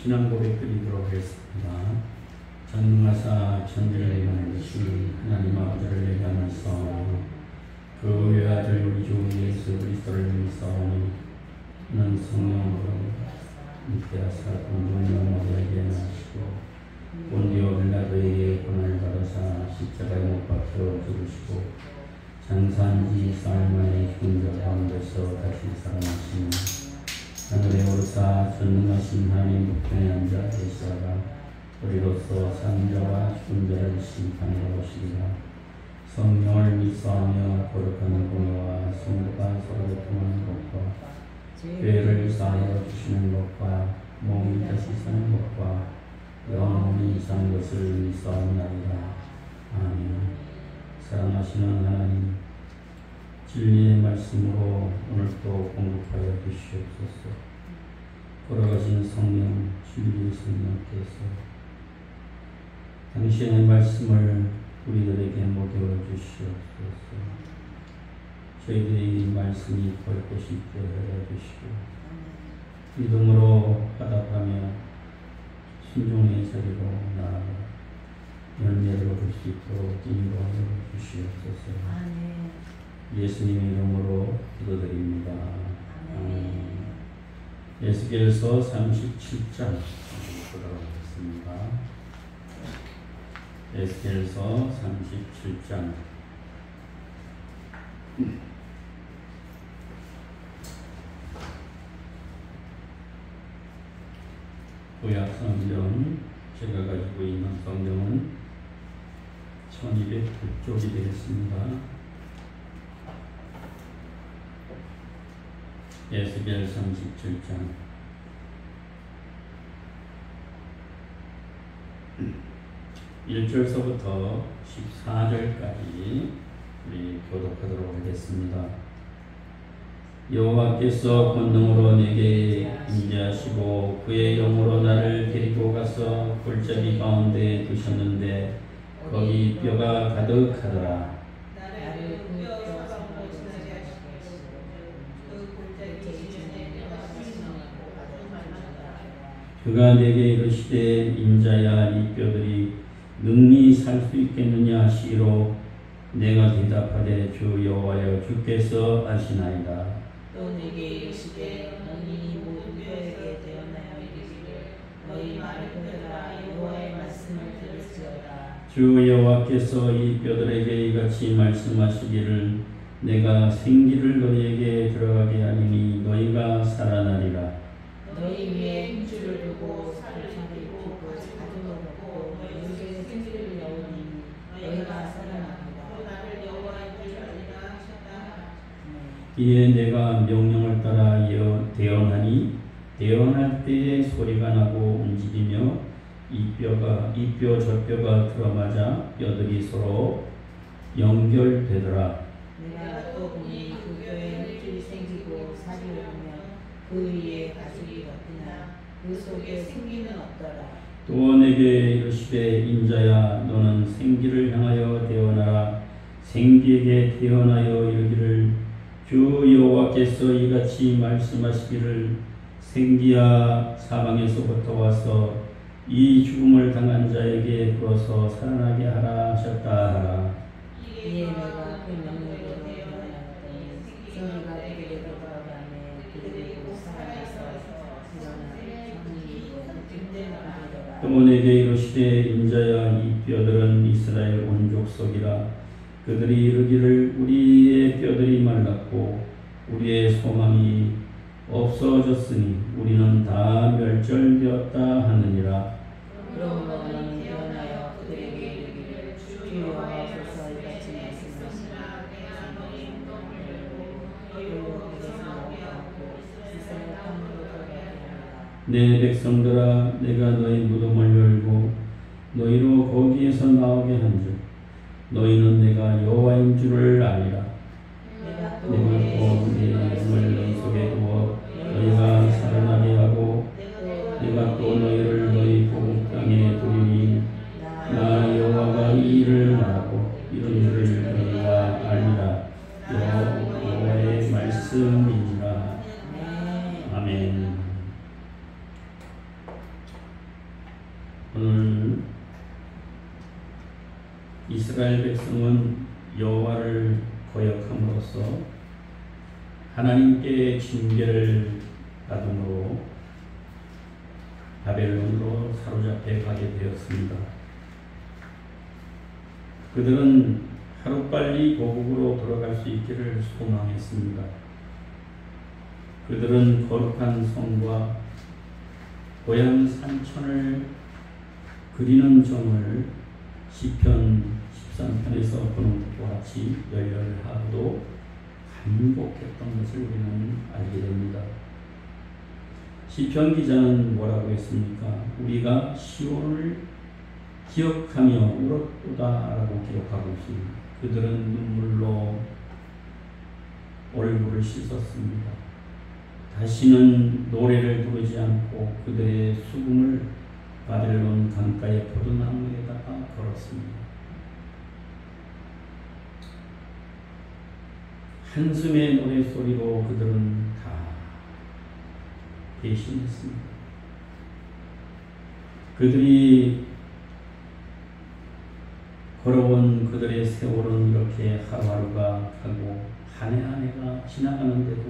신앙 고백 드리도록 하겠습니다. 전능하사 천지를 만드신 하나님 아버지를 예배하면서 그 외아들 우리 주 예수 그리스도를 믿사오니 이는 성령으로 함께하사 공동의 모두에게 나시고 본디오 빌라도에게 고난을 받으사 십자가에 못 박혀 죽으시고 장사한 지 사흘 만에 죽은 자 가운데서 다시 살아나시니 하늘에 오르사 전능하신 하나님 우편에 앉아 계시다가 우리로서 산자와 죽은 자를 심판하러 오시리라. 성령을 믿사하며 거룩한 공예와 성도가 서로 교통하는 것과 죄를 사하여 주시는 것과 몸이 다시 사는 것과 영원히 사는 것을 믿사옵나이다. 아멘. 사랑하시는 하나님, 진리의 말씀으로 오늘도 공급하여 주시옵소서. 걸어가신 성령, 진리의 성령께서 당신의 말씀을 우리들에게 모여 주시옵소서. 저희들이 이 말씀이 벌꽃이 있게 하여 주시고 믿음으로 화답하며 순종의 자리로 나아가 열매를 얻을 수 있도록 인도하여 주시옵소서. 예수님의 이름으로 기도드립니다. 아멘. 에스겔서 37장 보도록 하겠습니다. 에스겔서 37장 구약 성경, 제가 가지고 있는 성경은 1209쪽이 되겠습니다. 에스겔 37장 1절서부터 14절까지 우리 교독하도록 하겠습니다. 여호와께서 권능으로 내게 임재하시고 그의 영으로 나를 데리고 가서 골짜기 가운데 두셨는데 거기 뼈가 가득하더라. 그가 내게 이르시되 인자야 이 뼈들이 능히 살 수 있겠느냐 하시기로 내가 대답하되 주 여호와여 주께서 아시나이다. 또 내게 이르시되 너희 모든 뼈에게 대언하여 이르기를 너희 말을 들으라 여호와의 말씀을 들을지어다. 주 여호와께서 이 뼈들에게 이같이 말씀하시기를 내가 생기를 너희에게 들어가게 하리니 너희가 살아나리라. 너희 위에 힘줄을 두고 살을 입히고 가죽을 벗고 너희에게 생기를 넣으니 너희가 살아나리라. 이에 내가 명령을 따라 대언하니 대언할 때에 소리가 나고 움직이며 이 뼈 저 뼈가 들어맞아 뼈들이 서로 연결되더라. 내가 또 보니 그 뼈에 힘줄이 생기고 살이 오르며 그 위에 가죽이 덮이나 그 속에 생기는 없더라. 또 내게 이르시되 인자야 너는 생기를 향하여 대언하라. 생기에게 대언하여 이르기를 주 여호와께서 이같이 말씀하시기를 생기야 사방에서부터 와서 이 죽음을 당한 자에게 불어서 살아나게 하라 하셨다 하라. 이에 내가 그 명령으로 대언하였더니 생기가 그에게 돌아가매 그리고 살아나서 일어나 또 내게 이르시되 인자야 이 뼈들은 이스라엘 온 족속이라. 그들이 이르기를 우리의 뼈들이 말랐고 우리의 소망이 없어졌으니 우리는 다 멸절되었다 하느니라. 그러므로 너는 대언하여 그들에게 이르기를 주 여호와께서 이같이 말씀하시나 내가 너희 행동을 열고 너희로 그것을 넘어가고 세상의 땅으로 돌아가게 하리라. 내 백성들아 내가 너희 무덤을 열고 너희로 거기에서 나오게 한즉 너희는 내가 여호와인 줄을 알리라. 내가 또 내 영을 너희 속에 두어 너희가 살아나게 하고 내가 또 너희를 너희 고국 땅에 두리니 나 여호와가 이 일을 말하고 이런 일을 너희가 알리라. 여호와의 말씀이니라. 아멘. 이스라엘 백성은 여호와를 거역함으로써 하나님께 징계를 받음으로 바벨론으로 사로잡혀 가게 되었습니다. 그들은 하루빨리 고국으로 돌아갈 수 있기를 소망했습니다. 그들은 거룩한 성과 고향 산천을 그리는 정을 시편 13편에서 보는 것과 같이 열렬하고도 간곡했던 것을 우리는 알게 됩니다. 시편 기자는 뭐라고 했습니까? 우리가 시온을 기억하며 울었도다라고 기록하고 있습니다. 그들은 눈물로 얼굴을 씻었습니다. 다시는 노래를 부르지 않고 그들의 수금을 바벨론 강가의 포도나무에다가 걸었습니다. 한숨의 노래소리로 그들은 다 배신했습니다. 그들이 걸어온 그들의 세월은 이렇게 하루하루가 가고 한 해 한 해가 지나가는데도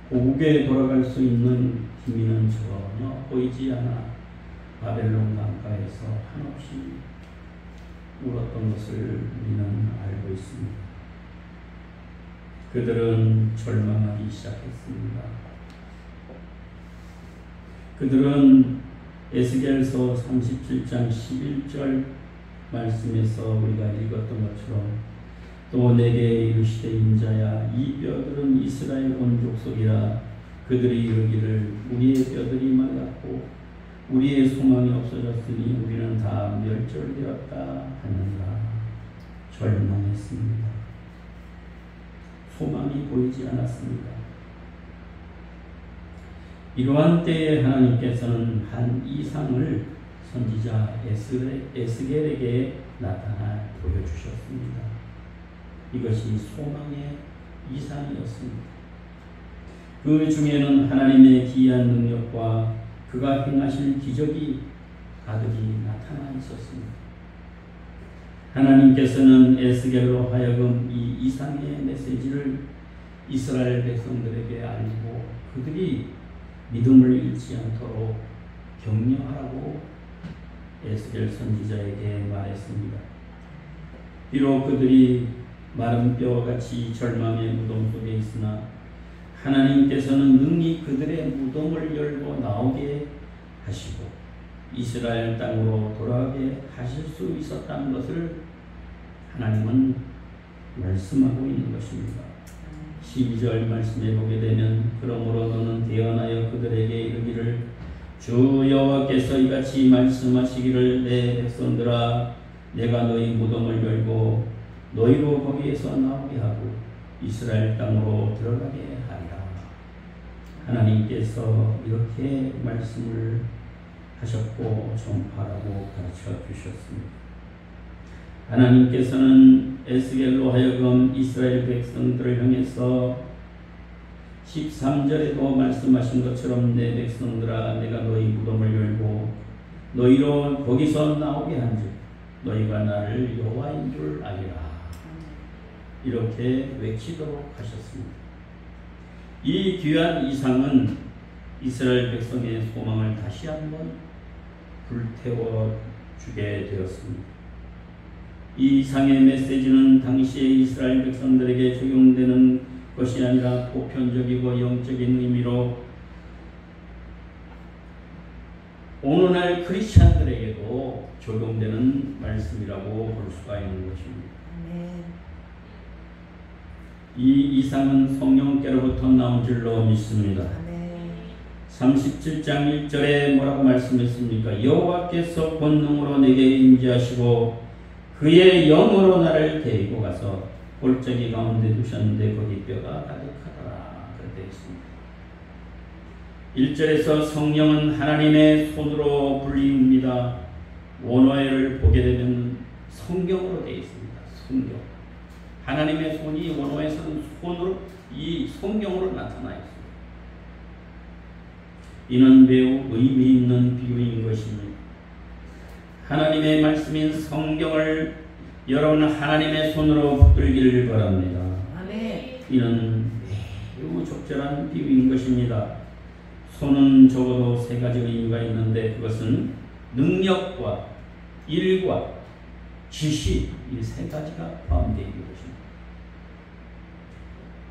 고국에 돌아갈 수 있는 기미는 전혀 보이지 않아 바벨론 강가에서 한없이 울었던 것을 우리는 알고 있습니다. 그들은 절망하기 시작했습니다. 그들은 에스겔서 37장 11절 말씀에서 우리가 읽었던 것처럼 또 내게 이르시되 인자야 이 뼈들은 이스라엘 온 족속이라 그들이 이르기를 우리의 뼈들이 말랐고 우리의 소망이 없어졌으니 우리는 다 멸절되었다 하느니라. 절망했습니다. 소망이 보이지 않았습니다. 이러한 때에 하나님께서는 한 이상을 선지자 에스겔에게 나타나 보여주셨습니다. 이것이 소망의 이상이었습니다. 그 중에는 하나님의 기이한 능력과 그가 행하실 기적이 가득히 나타나 있었습니다. 하나님께서는 에스겔로 하여금 이 이상의 메시지를 이스라엘 백성들에게 알리고 그들이 믿음을 잃지 않도록 격려하라고 에스겔 선지자에게 말했습니다. 비록 그들이 마른 뼈와 같이 절망의 무덤 속에 있으나 하나님께서는 능히 그들의 무덤을 열고 나오게 하시고 이스라엘 땅으로 돌아가게 하실 수 있었다는 것을 하나님은 말씀하고 있는 것입니다. 12절 말씀에 보게 되면 그러므로 너는 대언하여 그들에게 이르기를 주 여호와께서 이같이 말씀하시기를 내 백성들아 내가 너희 무덤을 열고 너희로 거기에서 나오게 하고 이스라엘 땅으로 들어가게 하리라. 하나님께서 이렇게 말씀을 하셨고 전파라고 가르쳐 주셨습니다. 하나님께서는 에스겔로 하여금 이스라엘 백성들을 향해서 13절에도 말씀하신 것처럼 내 백성들아 내가 너희 무덤을 열고 너희로 거기서 나오게 한즉 너희가 나를 여호와인 줄 알리라. 이렇게 외치도록 하셨습니다. 이 귀한 이상은 이스라엘 백성의 소망을 다시 한번 불태워 주게 되었습니다. 이 이상의 메시지는 당시의 이스라엘 백성들에게 적용되는 것이 아니라 보편적이고 영적인 의미로 오늘날 크리스찬들에게도 적용되는 말씀이라고 볼 수가 있는 것입니다. 이 이상은 성령께로부터 나온 줄로 믿습니다. 37장 1절에 뭐라고 말씀했습니까? 여호와께서 권능으로 내게 임재하시고 그의 영으로 나를 데리고 가서 골짜기 가운데 두셨는데 거기 뼈가 가득하더라. 그렇게 있습니다. 1절에서 성령은 하나님의 손으로 불리웁니다. 원어회를 보게 되면 성경으로 되어 있습니다. 성경. 하나님의 손이 원어에서는 손으로 이 성경으로 나타나 있습니다. 이는 매우 의미 있는 비유인 것입니다. 하나님의 말씀인 성경을 여러분 하나님의 손으로 붙들기를 바랍니다. 아멘. 이는 매우 적절한 비유인 것입니다. 손은 적어도 세 가지 의미가 있는데 그것은 능력과 일과 지시, 이 세 가지가 포함되어 있는 것입니다.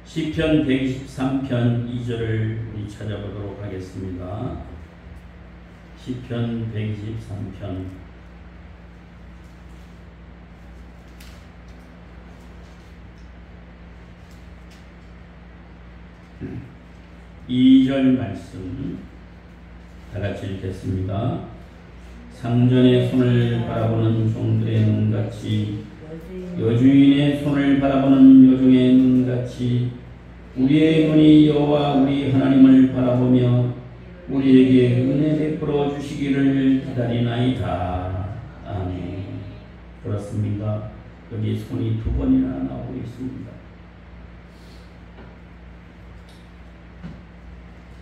시편 123편 2절을 우리 찾아보도록 하겠습니다. 시편 123편 2절 말씀 다 같이 읽겠습니다. 상전의 손을 바라보는 종들의 눈같이 여주인의 손을 바라보는 여종의 눈같이 우리의 눈이 여호와 우리 하나님을 바라보며 우리에게 은혜 베풀어 주시기를 기다리나이다. 아멘. 그렇습니다. 여기 손이 두 번이나 나오고 있습니다.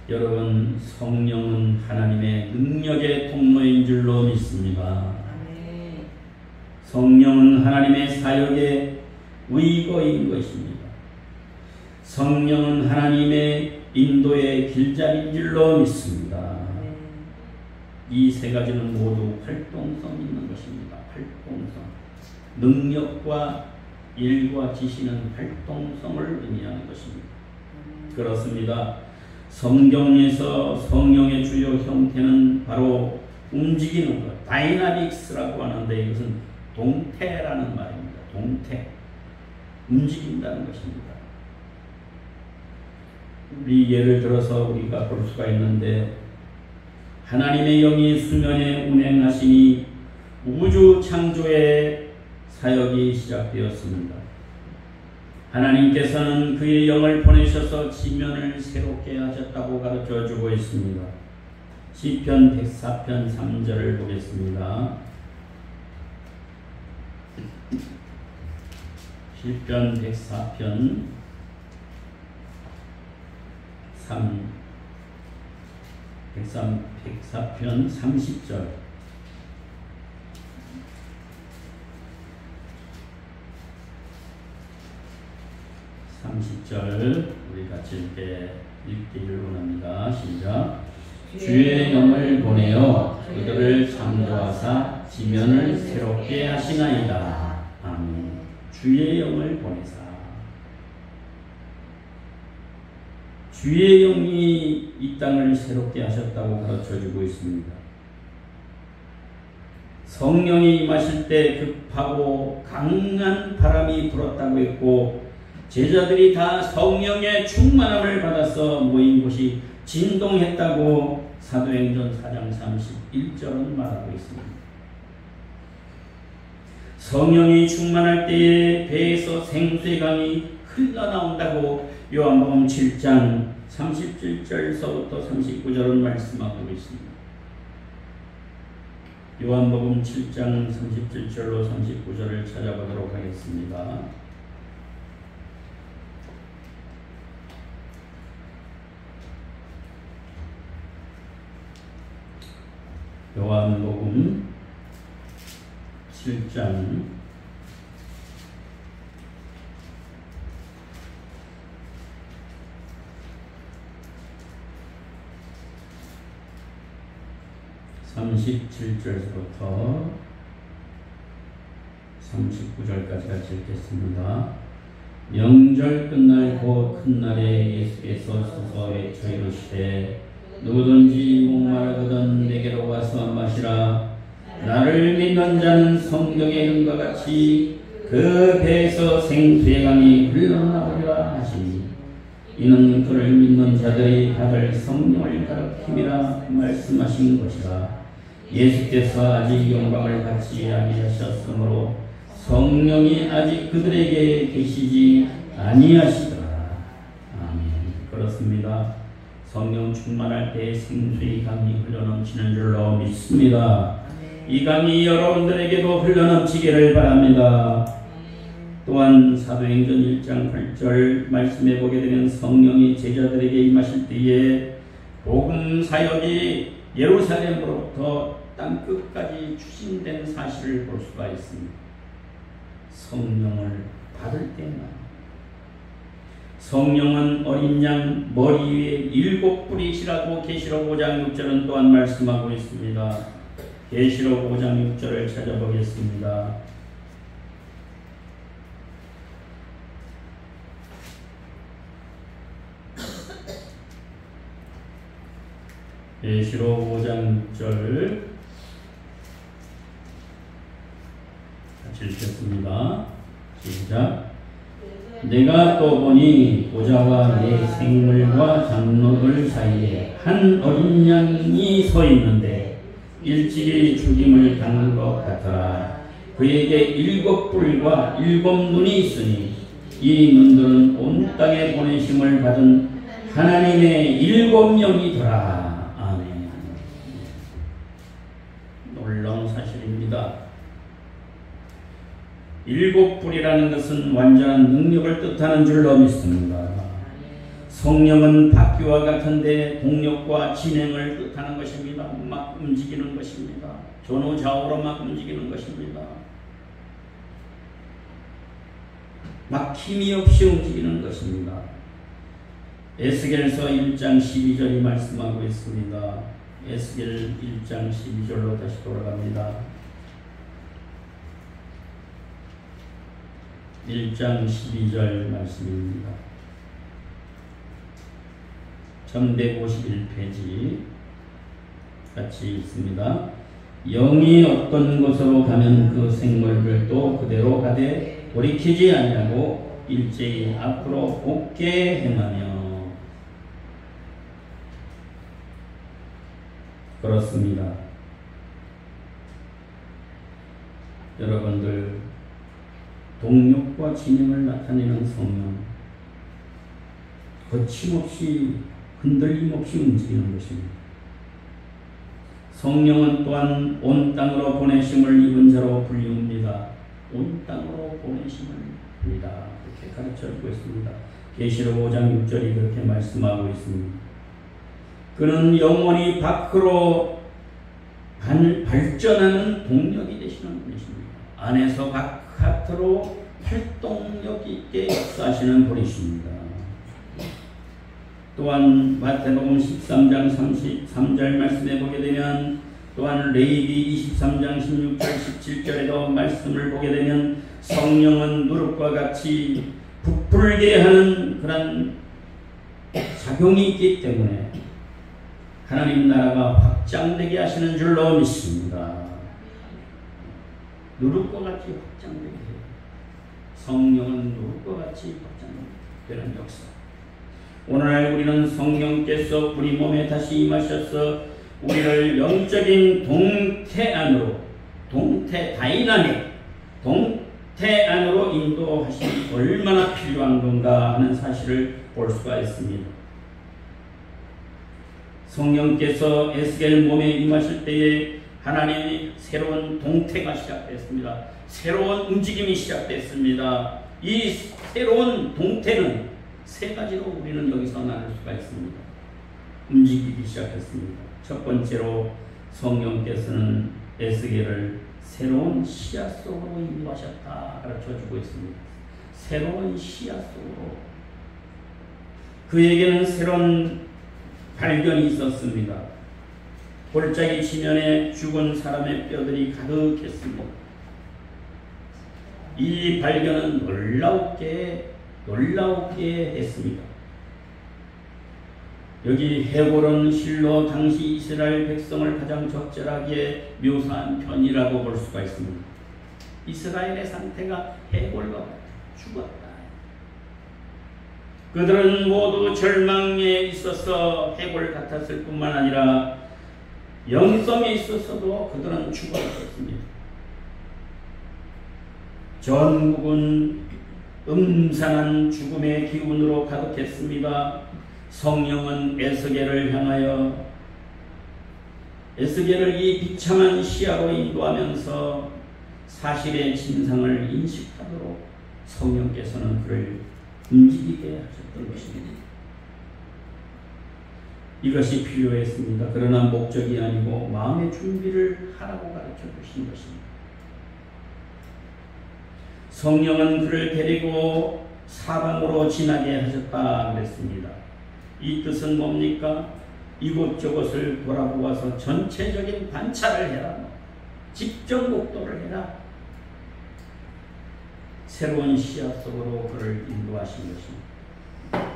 여러분, 성령은 하나님의 능력의 통로인 줄로 믿습니다. 성령은 하나님의 사역의 의거인 것입니다. 성령은 하나님의 인도의 길잡이인 줄로 믿습니다. 이 세 가지는 모두 활동성 있는 것입니다. 활동성. 능력과 일과 지시는 활동성을 의미하는 것입니다. 그렇습니다. 성경에서 성령의 주요 형태는 바로 움직이는 것, 다이나믹스라고 하는데 이것은 동태라는 말입니다. 동태. 움직인다는 것입니다. 우리 예를 들어서 우리가 볼 수가 있는데 하나님의 영이 수면에 운행하시니 우주 창조의 사역이 시작되었습니다. 하나님께서는 그의 영을 보내셔서 지면을 새롭게 하셨다고 가르쳐주고 있습니다. 시편 104편 3절을 보겠습니다. 시편 104편 104편 30절 30절 우리 같이 읽기를 원합니다. 시작. 주의 영을 보내어 그들을 창조하사 지면을 새롭게 하시나이다. 아멘. 주의 영을 보내사. 주의 영이 이 땅을 새롭게 하셨다고 가르쳐주고 있습니다. 성령이 임하실 때 급하고 강한 바람이 불었다고 했고 제자들이 다 성령의 충만함을 받아서 모인 곳이 진동했다고 사도행전 4장 31절은 말하고 있습니다. 성령이 충만할 때에 배에서 생수의 강이 흘러나온다고 요한복음 7장 37절서부터 39절은 말씀하고 있습니다. 요한복음 7장 37절로 39절을 찾아보도록 하겠습니다. 요한복음 7장 37절부터 39절까지 같이 읽겠습니다. 명절 끝날 곧 큰 날에 예수께서 서서 외쳐 이르시되 누구든지 목마르거든 내게로 와서 마시라. 나를 믿는 자는 성경에 있는 것 같이 그 배에서 생수의 강이 흘러나오리라 하시니 이는 그를 믿는 자들이 받을 성령을 가르침이라 말씀하신 것이라. 예수께서 아직 영광을 받지 아니하셨으므로 성령이 아직 그들에게 계시지 아니하시더라. 아멘. 그렇습니다. 성령 충만할 때 생수의 강이 흘러넘치는 줄로 믿습니다. 이 강이 여러분들에게도 흘러넘치기를 바랍니다. 또한 사도행전 1장 8절 말씀해 보게 되면 성령이 제자들에게 임하실 때에 복음 사역이 예루살렘으로부터 땅끝까지 추진된 사실을 볼 수가 있습니다. 성령을 받을 때만. 성령은 어린 양 머리 위에 7뿌리시라고 계시록 5장 6절은 또한 말씀하고 있습니다. 계시록 5장 6절을 찾아보겠습니다. 계시록 5장 6절 같이 읽겠습니다. 시작. 내가 또 보니 보좌와 내 생물과 장로들 사이에 한 어린 양이 서 있는데 일찍이 죽임을 당한 것 같더라. 그에게 7뿔과 7눈이 있으니 이 눈들은 온 땅에 보내심을 받은 하나님의 7명이더라. 아멘. 놀라운 사실입니다. 7뿔이라는 것은 완전한 능력을 뜻하는 줄로 믿습니다. 성령은 바퀴와 같은데 동력과 진행을 뜻하는 것입니다. 막 움직이는 것입니다. 전후좌우로 막 움직이는 것입니다. 막 힘이 없이 움직이는 것입니다. 에스겔서 1장 12절이 말씀하고 있습니다. 에스겔 1장 12절로 다시 돌아갑니다. 1장 12절 말씀입니다. 1151페이지 같이 있습니다. 영이 어떤 곳으로 가면 그 생물들도 그대로 가되 돌이키지 아니하고 일제히 앞으로 곱게 행하며. 그렇습니다. 여러분들, 동력과 진행을 나타내는 성령, 거침없이 흔들림 없이 움직이는 것입니다. 성령은 또한 온 땅으로 보내심을 입은 자로 불리웁니다. 온 땅으로 보내심을 입니다. 이렇게 가르쳐주고 있습니다. 계시록 5장 6절이 그렇게 말씀하고 있습니다. 그는 영원히 밖으로 발전하는 동력이 되시는 분이십니다. 안에서 바깥으로 활동력 있게 역사하시는 분이십니다. 또한 마태복음 13장 33절 말씀에 보게 되면, 또한 레위기 23장 16절 17절에도 말씀을 보게 되면 성령은 누룩과 같이 부풀게 하는 그런 작용이 있기 때문에 하나님 나라가 확장되게 하시는 줄로 믿습니다. 누룩과 같이 확장되게 해요. 성령은 누룩과 같이 확장되는 역사. 오늘날 우리는 성령께서 우리 몸에 다시 임하셔서 우리를 영적인 동태 안으로, 동태 다이나믹, 동태 안으로 인도하심이 얼마나 필요한 건가 하는 사실을 볼 수가 있습니다. 성령께서 에스겔 몸에 임하실 때에 하나님이 새로운 동태가 시작됐습니다. 새로운 움직임이 시작됐습니다. 이 새로운 동태는 세 가지로 우리는 여기서 나눌 수가 있습니다. 움직이기 시작했습니다. 첫 번째로 성령께서는 에스겔을 새로운 시야 속으로 인도하셨다 가르쳐주고 있습니다. 새로운 시야 속으로. 그에게는 새로운 발견이 있었습니다. 골짜기 지면에 죽은 사람의 뼈들이 가득했습니다. 이 발견은 놀라우게 했습니다. 여기 해골은 실로 당시 이스라엘 백성을 가장 적절하게 묘사한 편이라고 볼 수가 있습니다. 이스라엘의 상태가 해골과 죽었다. 그들은 모두 절망에 있어서 해골 같았을 뿐만 아니라 영성에 있어서도 그들은 죽었습니다. 전국은 음산한 죽음의 기운으로 가득했습니다. 성령은 에스겔을 향하여 에스겔을 이 비참한 시야로 인도하면서 사실의 진상을 인식하도록 성령께서는 그를 움직이게 하셨던 것입니다. 이것이 필요했습니다. 그러나 목적이 아니고 마음의 준비를 하라고 가르쳐 주신 것입니다. 성령은 그를 데리고 사방으로 지나게 하셨다 그랬습니다. 이 뜻은 뭡니까? 이곳저곳을 돌아보아서 전체적인 관찰을 해라. 집중 목도를 해라. 새로운 시야 속으로 그를 인도하신 것입니다.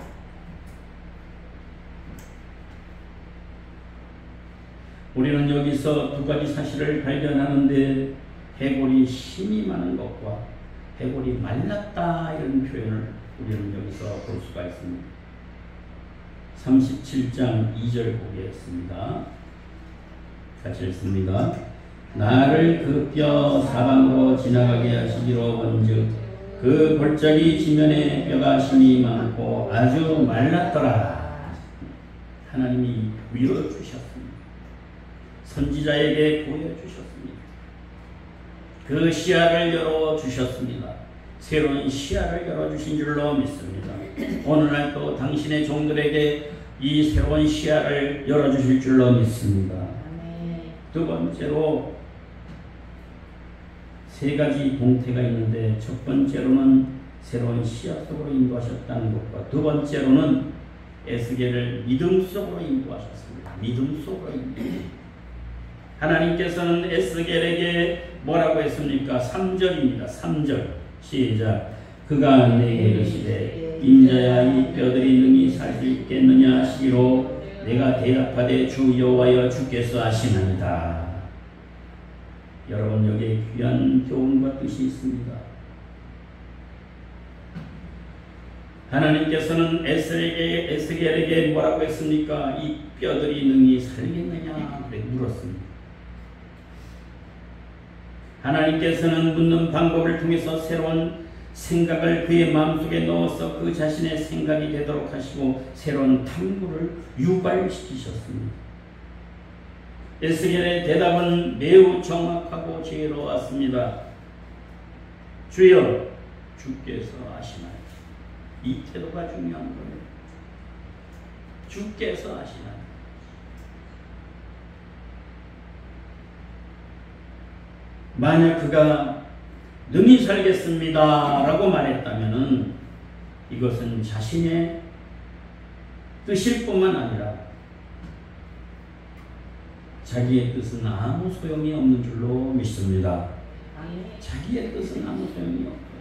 우리는 여기서 두 가지 사실을 발견하는데 해골이 힘이 많은 것과 해골이 말랐다 이런 표현을 우리는 여기서 볼 수가 있습니다. 37장 2절 보겠습니다. 같이 읽습니다. 나를 그 뼈 사방으로 지나가게 하시기로 본즉 그 골짜기 지면에 뼈가 힘이 많고 아주 말랐더라. 하나님이 위로 주셨습니다. 선지자에게 보여주셨습니다. 그 시야를 열어주셨습니다. 새로운 시야를 열어주신 줄로 믿습니다. 오늘날도 당신의 종들에게 이 새로운 시야를 열어주실 줄로 믿습니다. 두 번째로 세 가지 동태가 있는데 첫 번째로는 새로운 시야 속으로 인도하셨다는 것과 두 번째로는 에스겔을 믿음 속으로 인도하셨습니다. 믿음 속으로 인도하셨습니다. 하나님께서는 에스겔에게 뭐라고 했습니까? 3절입니다. 3절 시작. 그가 내게 이르시되 인자야 이 뼈들이 능히 살 수 있겠느냐 하시기로 내가 대답하되 주 여호와여 주께서 하시나이다. 여러분 여기에 귀한 교훈과 뜻이 있습니다. 하나님께서는 에스겔에게 뭐라고 했습니까? 이 뼈들이 능히 살겠느냐 물었습니다. 하나님께서는 묻는 방법을 통해서 새로운 생각을 그의 마음속에 넣어서 그 자신의 생각이 되도록 하시고 새로운 탐구를 유발시키셨습니다. 에스겔의 대답은 매우 정확하고 지혜로웠습니다. 주여 주께서 아시나이다. 이 태도가 중요한 거예요. 주께서 아시나이다. 만약 그가 능히 살겠습니다 라고 말했다면 이것은 자신의 뜻일 뿐만 아니라 자기의 뜻은 아무 소용이 없는 줄로 믿습니다. 자기의 뜻은 아무 소용이 없어요.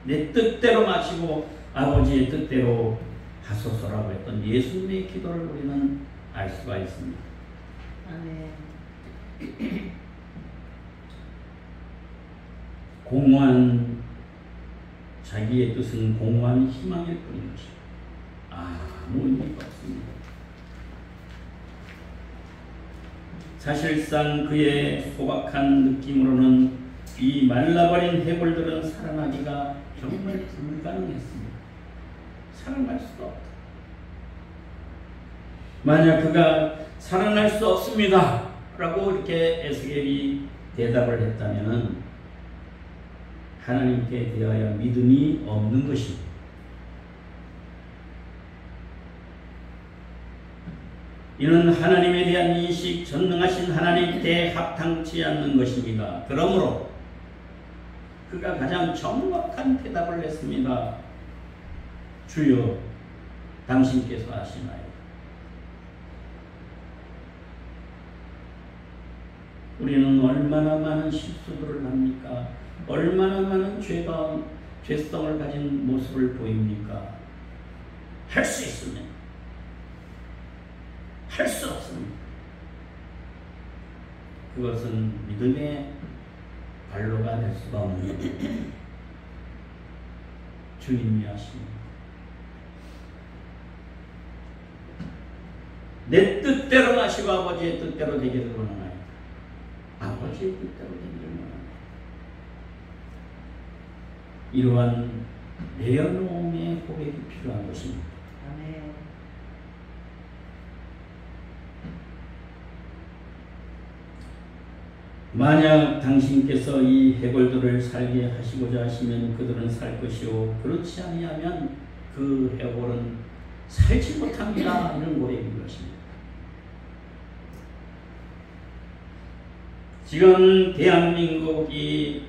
내 뜻대로 마치고 아버지의 뜻대로 하소서라고 했던 예수님의 기도를 우리는 알 수가 있습니다. 공허한 자기의 뜻은 공허한 희망일 뿐인 것입니다. 아무 의미가 없습니다. 사실상 그의 소박한 느낌으로는 이 말라버린 해골들은 살아나기가 정말 불가능했습니다. 살아날 수가 없다. 만약 그가 살아날 수 없습니다 라고 이렇게 에스겔이 대답을 했다면 하나님께 대하여 믿음이 없는 것입니다. 이는 하나님에 대한 인식, 전능하신 하나님께 합당치 않는 것입니다. 그러므로 그가 가장 정확한 대답을 했습니다. 주여, 당신께서 아시나요? 우리는 얼마나 많은 실수들을 합니까? 얼마나 많은 죄성을 가진 모습을 보입니까? 할 수 있으면 할 수 없습니다. 그것은 믿음의 발로가 될 수가 없는 것입니다. 주님이 하십니다. 내 뜻대로 마시고 아버지의 뜻대로 되기를 원하나요? 아버지의 뜻대로 되기를 원합니다. 이러한 내어놓음의 고백이 필요한 것입니다. 아멘. 만약 당신께서 이 해골들을 살게 하시고자 하시면 그들은 살 것이요 그렇지 아니하면 그 해골은 살지 못합니다. 이런 고백인 것입니다. 지금 대한민국이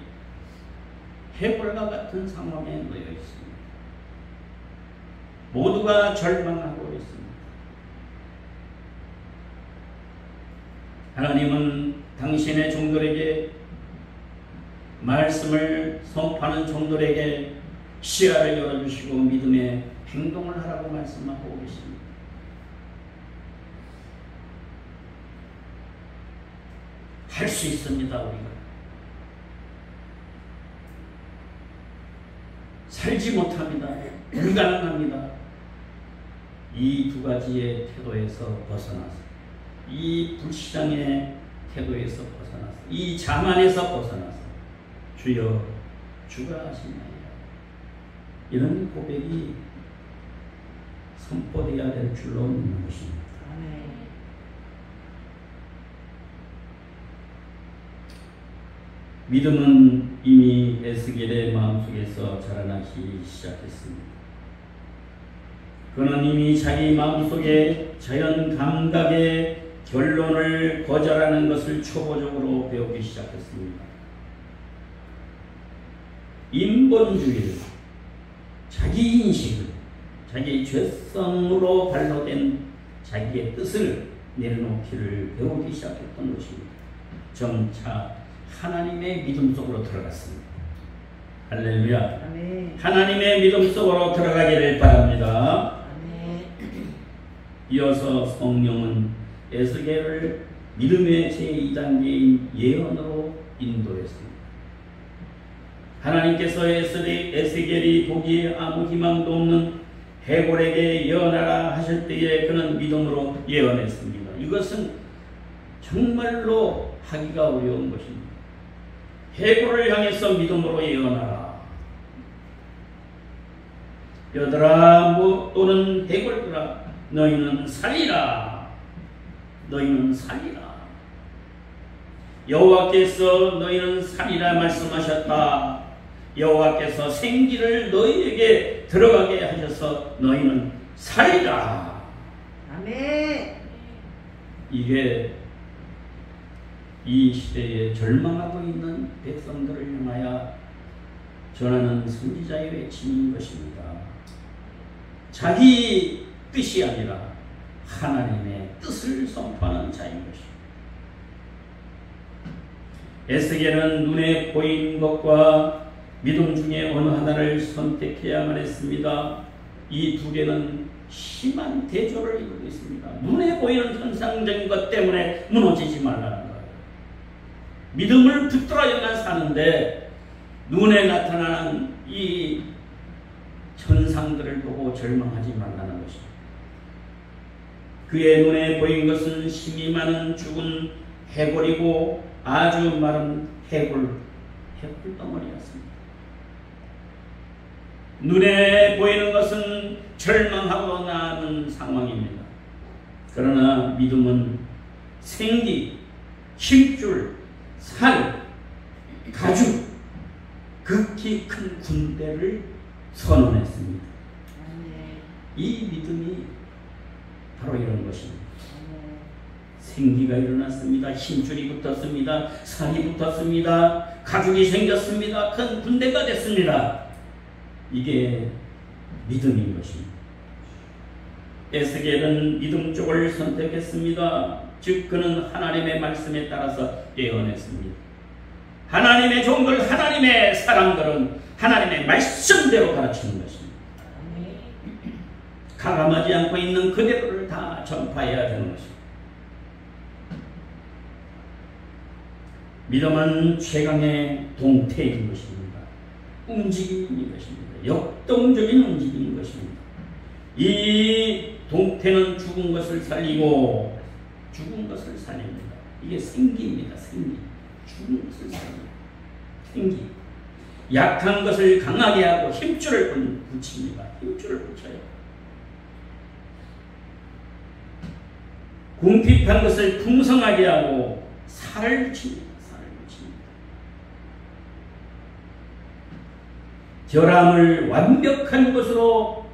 해골과 같은 상황에 놓여 있습니다. 모두가 절망하고 있습니다. 하나님은 당신의 종들에게, 말씀을 선포하는 종들에게 시야를 열어주시고 믿음의 행동을 하라고 말씀하고 계십니다. 할 수 있습니다. 우리가 살지 못합니다. 불가능합니다. 이 두 가지의 태도에서 벗어나서, 이 불시장의 태도에서 벗어나서, 이 자만에서 벗어나서 주여 주가 하시나이다, 이런 고백이 선포되어야 될 줄로 믿는 것입니다. 아멘. 믿음은 이미 에스겔의 마음속에서 자라나기 시작했습니다. 그는 이미 자기 마음속에 자연 감각의 결론을 거절하는 것을 초보적으로 배우기 시작했습니다. 인본주의를, 자기 인식을, 자기 죄성으로 발로된 자기의 뜻을 내려놓기를 배우기 시작했던 것입니다. 점차 하나님의 믿음 속으로 들어갔습니다. 할렐루야. 아멘. 하나님의 믿음 속으로 들어가기를 바랍니다. 아멘. 이어서 성령은 에스겔을 믿음의 제2단계인 예언으로 인도했습니다. 하나님께서 에스겔이 보기에 아무 희망도 없는 해골에게 예언하라 하실 때에 그는 믿음으로 예언했습니다. 이것은 정말로 하기가 어려운 것입니다. 해골을 향해서 믿음으로 예언하라. 여들아 또는 해골들아, 너희는 살리라. 너희는 살리라. 여호와께서 너희는 살리라 말씀하셨다. 여호와께서 생기를 너희에게 들어가게 하셔서 너희는 살리라. 아멘. 이게 이 시대에 절망하고 있는 백성들을 향하여 전하는 선지자의 외침인 것입니다. 자기 뜻이 아니라 하나님의 뜻을 선포하는 자인 것입니다. 에스겔은 눈에 보이는 것과 믿음 중에 어느 하나를 선택해야만 했습니다. 이 두 개는 심한 대조를 이루고 있습니다. 눈에 보이는 현상적인 것 때문에 무너지지 말라는 거예요. 믿음을 붙들어야만 사는데 눈에 나타나는 이 현상들을 보고 절망하지 말라는 것입니다. 그의 눈에 보인 것은 힘이 많은 죽은 해골이고 아주 마른 해골 덩어리였습니다. 눈에 보이는 것은 절망하고 나는 상황입니다. 그러나 믿음은 생기, 힘줄, 살, 가죽, 극히 큰 군대를 선언했습니다. 이 믿음이 바로 이런 것입니다. 생기가 일어났습니다. 힘줄이 붙었습니다. 살이 붙었습니다. 가죽이 생겼습니다. 큰 군대가 됐습니다. 이게 믿음인 것입니다. 에스겔은 믿음 쪽을 선택했습니다. 즉 그는 하나님의 말씀에 따라서 예언했습니다. 하나님의 종들, 하나님의 사람들은 하나님의 말씀대로 가르치는 것입니다. 가감하지 않고 있는 그대로를 다 전파해야 되는 것입니다. 믿음은 최강의 동태인 것입니다. 움직임인 것입니다. 역동적인 움직임인 것입니다. 이 동태는 죽은 것을 살리고 죽은 것을 살립니다. 이게 생기입니다. 생기. 죽은 것을 살립니다. 생기. 약한 것을 강하게 하고 힘줄을 붙입니다. 힘줄을 붙여요. 궁핍한 것을 풍성하게 하고 살을 붙입니다. 살을 붙입니다. 결함을 완벽한 것으로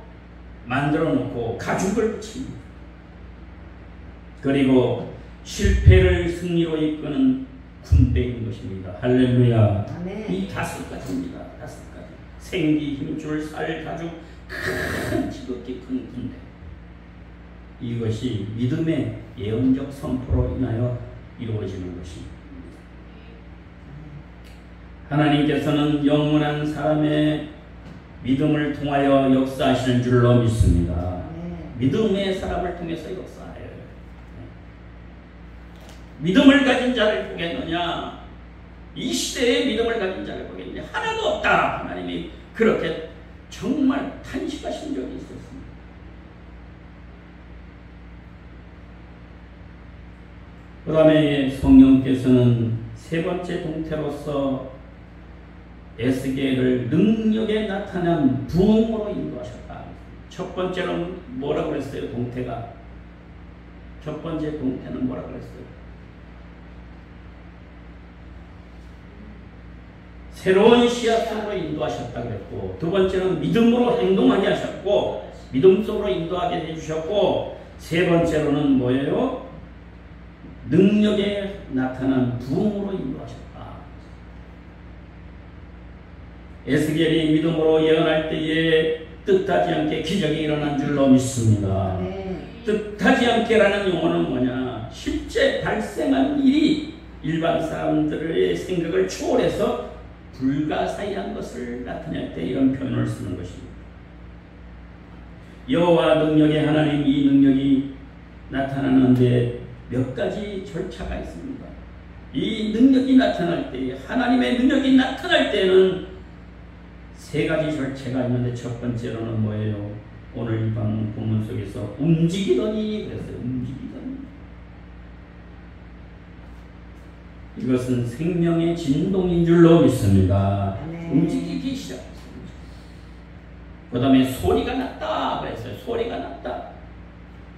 만들어 놓고 가죽을 붙입니다. 그리고 실패를 승리로 이끄는 군대인 것입니다. 할렐루야. 아멘. 이 5가지입니다. 5가지. 생기, 힘줄, 살, 가죽, 큰 지극히 큰 군대. 이것이 믿음의 예언적 선포로 인하여 이루어지는 것입니다. 하나님께서는 영원한 사람의 믿음을 통하여 역사하시는 줄로 믿습니다. 믿음의 사람을 통해서 역사해요. 믿음을 가진 자를 보겠느냐? 이 시대에 믿음을 가진 자를 보겠느냐? 하나도 없다. 하나님이 그렇게 정말 탄식하신 적이 있었습니다. 그 다음에 성령께서는 세 번째 동태로서 에스겔을 능력에 나타난 부흥으로 인도하셨다. 첫 번째는 뭐라고 그랬어요? 동태가. 첫 번째 동태는 뭐라고 그랬어요? 새로운 씨앗 속으로 인도하셨다 그랬고, 두 번째는 믿음으로 행동하게 하셨고, 믿음 속으로 인도하게 해주셨고, 세 번째로는 뭐예요? 능력에 나타난 부흥으로 인도하셨다. 에스겔이 믿음으로 예언할 때에 뜻하지 않게 기적이 일어난 줄로 믿습니다. 뜻하지 않게라는 용어는 뭐냐? 실제 발생한 일이 일반 사람들의 생각을 초월해서 불가사의한 것을 나타낼 때 이런 표현을 쓰는 것입니다. 여호와 능력의 하나님, 이 능력이 나타나는데 몇 가지 절차가 있습니다. 이 능력이 나타날 때, 하나님의 능력이 나타날 때는 세 가지 절차가 있는데, 첫 번째로는 뭐예요? 오늘 이 본문 속에서 움직이더니 그랬어요. 움직이더니. 이것은 생명의 진동인 줄로 믿습니다. 움직이기 시작했습니다. 그 다음에 소리가 났다 그랬어요. 소리가 났다.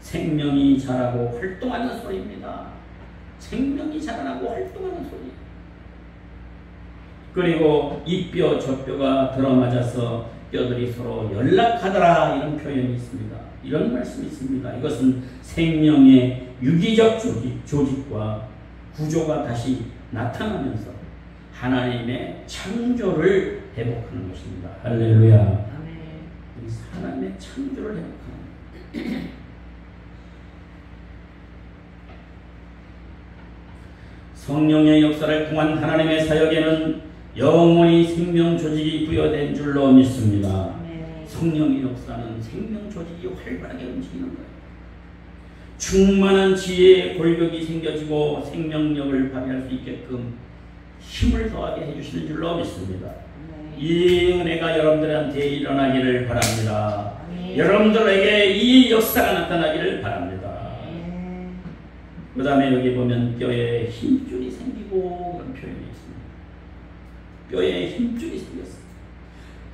생명이 자라고 활동하는 소리입니다. 생명이 자라고 활동하는 소리. 그리고 이 뼈 저 뼈가 들어맞아서 뼈들이 서로 연락하더라, 이런 표현이 있습니다. 이런 말씀이 있습니다. 이것은 생명의 유기적 조직과 구조가 다시 나타나면서 하나님의 창조를 회복하는 것입니다. 할렐루야. 아멘. 하나님의 창조를 회복하는 성령의 역사를 통한 하나님의 사역에는 영원히 생명 조직이 부여된 줄로 믿습니다. 성령의 역사는 생명 조직이 활발하게 움직이는 거예요. 충만한 지혜의 골격이 생겨지고 생명력을 발휘할 수 있게끔 힘을 더하게 해주시는 줄로 믿습니다. 이 은혜가 여러분들한테 일어나기를 바랍니다. 여러분들에게 이 역사가 나타나기를 바랍니다. 그 다음에 여기 보면 뼈에 힘줄이 생기고 그런 표현이 있습니다. 뼈에 힘줄이 생겼어요.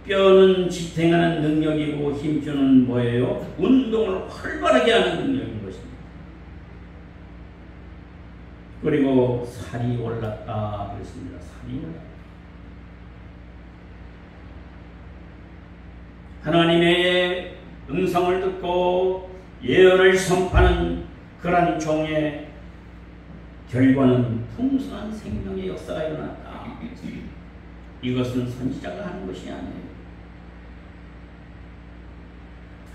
뼈는 지탱하는 능력이고 힘줄은 뭐예요? 운동을 활발하게 하는 능력인 것입니다. 그리고 살이 올랐다 그랬습니다. 살이 올랐다. 하나님의 음성을 듣고 예언을 선포하는 그러한 종의 결과는 풍성한 생명의 역사가 일어났다. 이것은 선지자가 하는 것이 아니에요.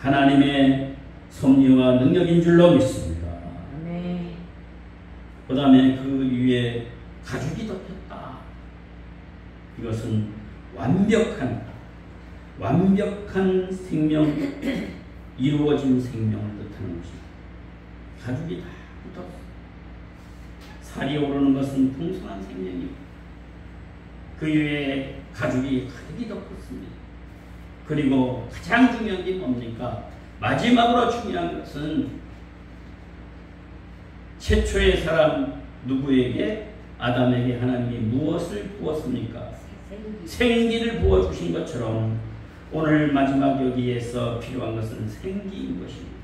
하나님의 섭리와 능력인 줄로 믿습니다. 그 다음에 그 위에 가죽이 덮였다. 이것은 완벽한 생명, 이루어진 생명을 뜻하는 것입니다. 가죽이 다 붙었어요. 살이 오르는 것은 풍성한 생명이고 그 위에 가죽이 가득히 덮었습니다. 그리고 가장 중요한 게 뭡니까? 마지막으로 중요한 것은 최초의 사람 누구에게? 아담에게 하나님이 무엇을 부었습니까? 생기를 부어주신 것처럼 오늘 마지막 여기에서 필요한 것은 생기인 것입니다.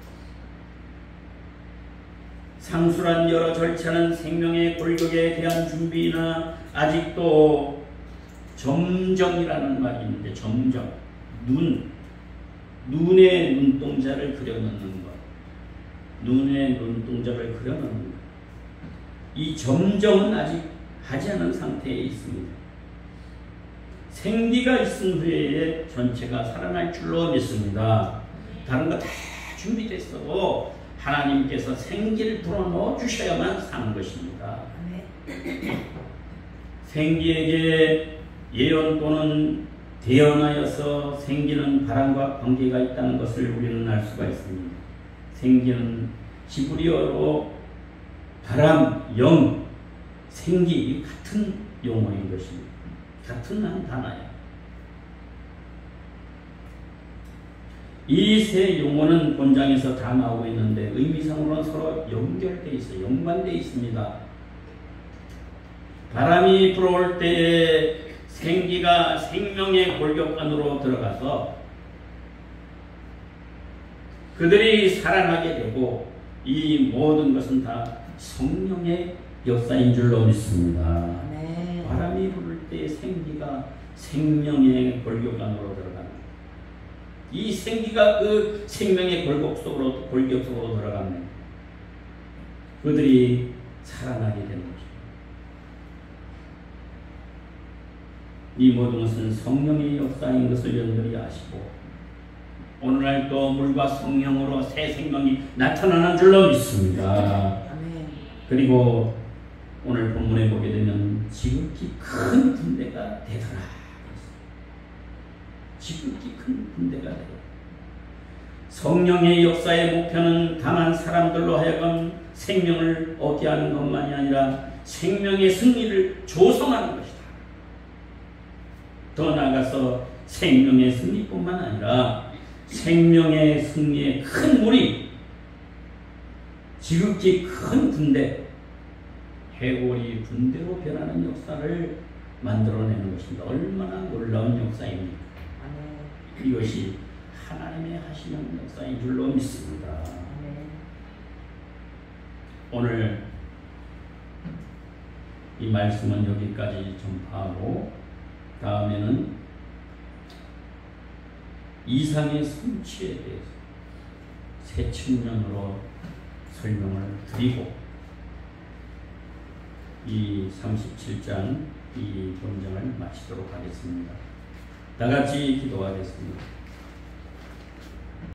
상술한 여러 절차는 생명의 골격에 대한 준비나 아직도 점정이라는 말이 있는데, 점정, 눈의 눈동자를 그려넣는 것, 눈의 눈동자를 그려넣는 것. 이 점정은 아직 하지 않은 상태에 있습니다. 생기가 있은 후에 전체가 살아날 줄로 믿습니다. 다른 거 다 준비됐어도 하나님께서 생기를 불어넣어 주셔야만 사는 것입니다. 생기에게 예언 또는 대언하여서 생기는 바람과 관계가 있다는 것을 우리는 알 수가 있습니다. 생기는 히브리어로 바람, 영, 생기 같은 용어인 것입니다. 같은 한 단어예요. 이 세 용어는 본장에서 다 나오고 있는데 의미상으로는 서로 연결되어 있어요. 연관되어 있습니다. 바람이 불어올 때에 생기가 생명의 골격 안으로 들어가서 그들이 살아나게 되고 이 모든 것은 다 성령의 역사인 줄로 믿습니다. 네. 바람이 불을 때 생기가 생명의 골격 안으로 들어가는 이 생기가 그 생명의 골격 속으로 들어가면 그들이 살아나게 되는 것입니다. 이 모든 것은 성령의 역사인 것을 여러분들이 아시고 오늘날 또 물과 성령으로 새 생명이 나타나는 줄로 믿습니다. 그리고 오늘 본문에 보게 되면 지극히 큰 군대가 되더라. 지극히 큰 군대가 되더라. 성령의 역사의 목표는 다만 사람들로 하여금 생명을 얻게 하는 것만이 아니라 생명의 승리를 조성하는 것이다. 더 나아가서 생명의 승리뿐만 아니라 생명의 승리의 큰 무리, 지극히 큰 군대, 해골이 군대로 변하는 역사를 만들어내는 것입니다. 얼마나 놀라운 역사입니까? 이것이 하나님의 하시는 역사인 줄로 믿습니다. 오늘 이 말씀은 여기까지 전파하고 다음에는 이상의 성취에 대해서 새 측면으로 설명을 드리고 이 37장 이 본장을 마치도록 하겠습니다. 다 같이 기도하겠습니다.